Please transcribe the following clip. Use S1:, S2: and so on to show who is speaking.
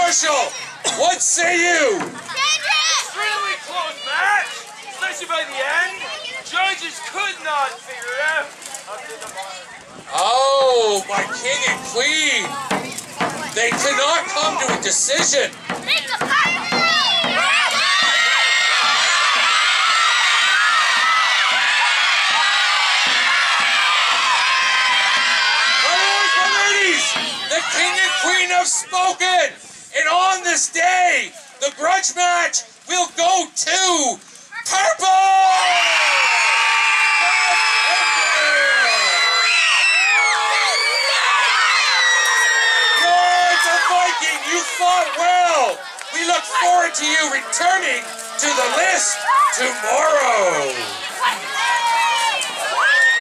S1: Marshal, what say you?
S2: Extremely close match, especially by the end. Judges could not figure it out.
S1: Oh, my king and queen. They could not come to a decision. My ladies, the king and queen have spoken. And on this day, the grudge match will go to purple! Njord the Viking, you fought well. We look forward to you returning to the list tomorrow.